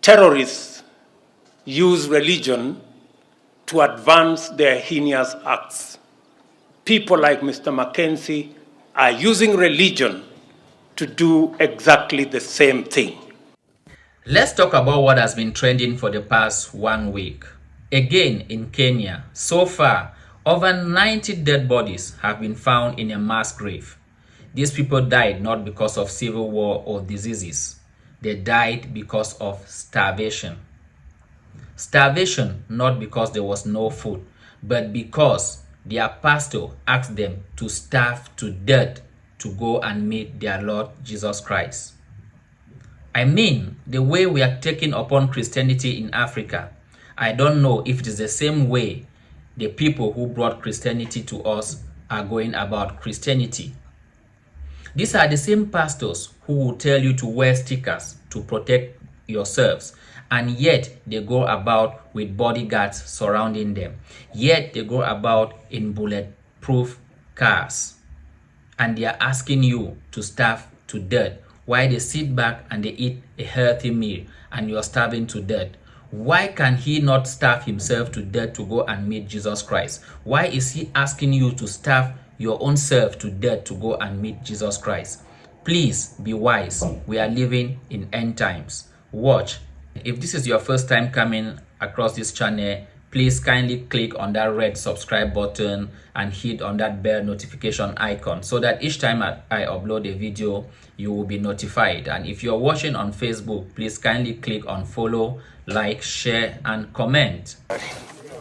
Terrorists use religion to advance their heinous acts. People like Mr. Mackenzie are using religion to do exactly the same thing. Let's talk about what has been trending for the past 1 week. Again, in Kenya, so far, over 90 dead bodies have been found in a mass grave. These people died not because of civil war or diseases. They died because of starvation. Starvation not because there was no food, but because their pastor asked them to starve to death to go and meet their Lord Jesus Christ. I mean, the way we are taking upon Christianity in Africa, I don't know if it is the same way the people who brought Christianity to us are going about Christianity. These are the same pastors who will tell you to wear stickers to protect yourselves, and yet they go about with bodyguards surrounding them. Yet they go about in bulletproof cars, and they are asking you to starve to death while they sit back and they eat a healthy meal and you are starving to death. Why can he not starve himself to death to go and meet Jesus Christ? Why is he asking you to starve your own self to death to go and meet Jesus Christ? Please be wise. We are living in end times. Watch. If this is your first time coming across this channel, please kindly click on that red subscribe button and hit on that bell notification icon so that each time I upload a video, you will be notified. And if you're watching on Facebook, please kindly click on follow, like, share, and comment.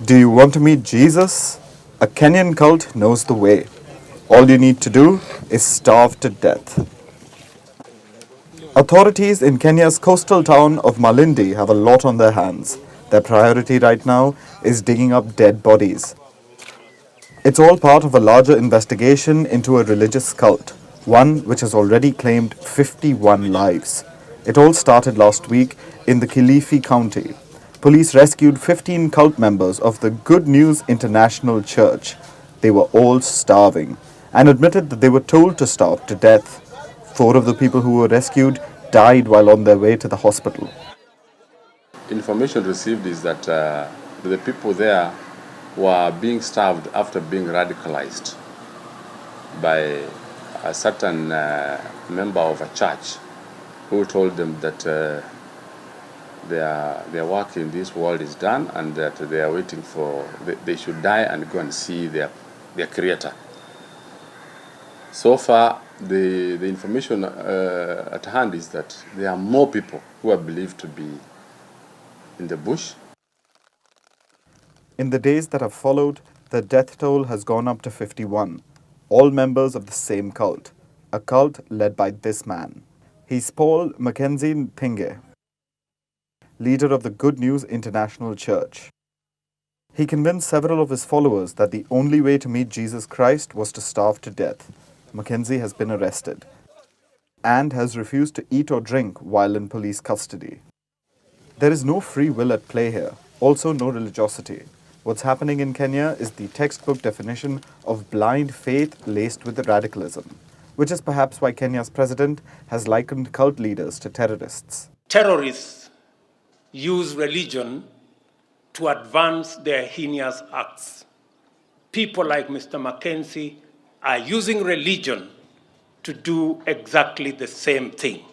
Do you want to meet Jesus? A Kenyan cult knows the way. All you need to do is starve to death. Authorities in Kenya's coastal town of Malindi have a lot on their hands. Their priority right now is digging up dead bodies. It's all part of a larger investigation into a religious cult, one which has already claimed 51 lives. It all started last week in the Kilifi County. Police rescued 15 cult members of the Good News International Church. They were all starving and admitted that they were told to starve to death. 4 of the people who were rescued died while on their way to the hospital. Information received is that the people there were being starved after being radicalized by a certain member of a church who told them that their work in this world is done and that they are waiting for, they should die and go and see their creator. So far, the information at hand is that there are more people who are believed to be in the bush. In the days that have followed, the death toll has gone up to 51, all members of the same cult, a cult led by this man. He's Paul Mackenzie Thinge, leader of the Good News International Church. He convinced several of his followers that the only way to meet Jesus Christ was to starve to death. Mackenzie has been arrested and has refused to eat or drink while in police custody. There is no free will at play here, also no religiosity. What's happening in Kenya is the textbook definition of blind faith laced with radicalism, which is perhaps why Kenya's president has likened cult leaders to terrorists. Terrorists use religion to advance their heinous acts. People like Mr. Mackenzie are using religion to do exactly the same thing.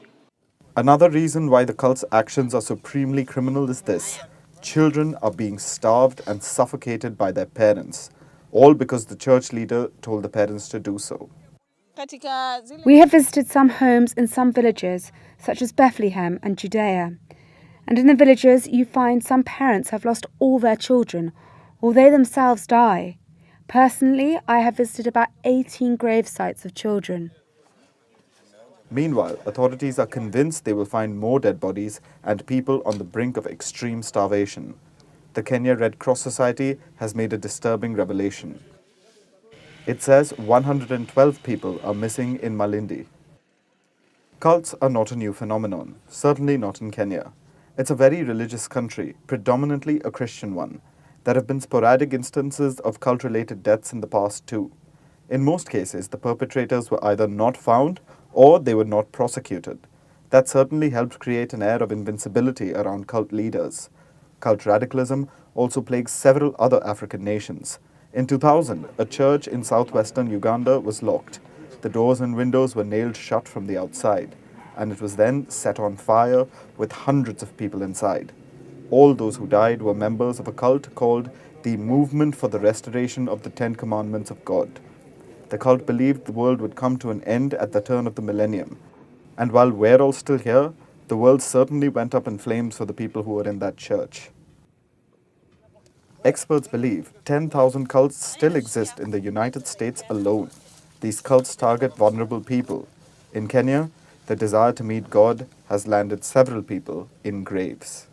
Another reason why the cult's actions are supremely criminal is this. Children are being starved and suffocated by their parents, all because the church leader told the parents to do so. We have visited some homes in some villages, such as Bethlehem and Judea. And in the villages, you find some parents have lost all their children, or they themselves die. Personally, I have visited about 18 grave sites of children. Meanwhile, authorities are convinced they will find more dead bodies and people on the brink of extreme starvation. The Kenya Red Cross Society has made a disturbing revelation. It says 112 people are missing in Malindi. Cults are not a new phenomenon, certainly not in Kenya. It's a very religious country, predominantly a Christian one. There have been sporadic instances of cult-related deaths in the past too. In most cases, the perpetrators were either not found or they were not prosecuted. That certainly helped create an air of invincibility around cult leaders. Cult radicalism also plagues several other African nations. In 2000, a church in southwestern Uganda was locked. The doors and windows were nailed shut from the outside, and it was then set on fire with hundreds of people inside. All those who died were members of a cult called the Movement for the Restoration of the Ten Commandments of God. The cult believed the world would come to an end at the turn of the millennium. And while we're all still here, the world certainly went up in flames for the people who were in that church. Experts believe 10,000 cults still exist in the United States alone. These cults target vulnerable people. In Kenya, the desire to meet God has landed several people in graves.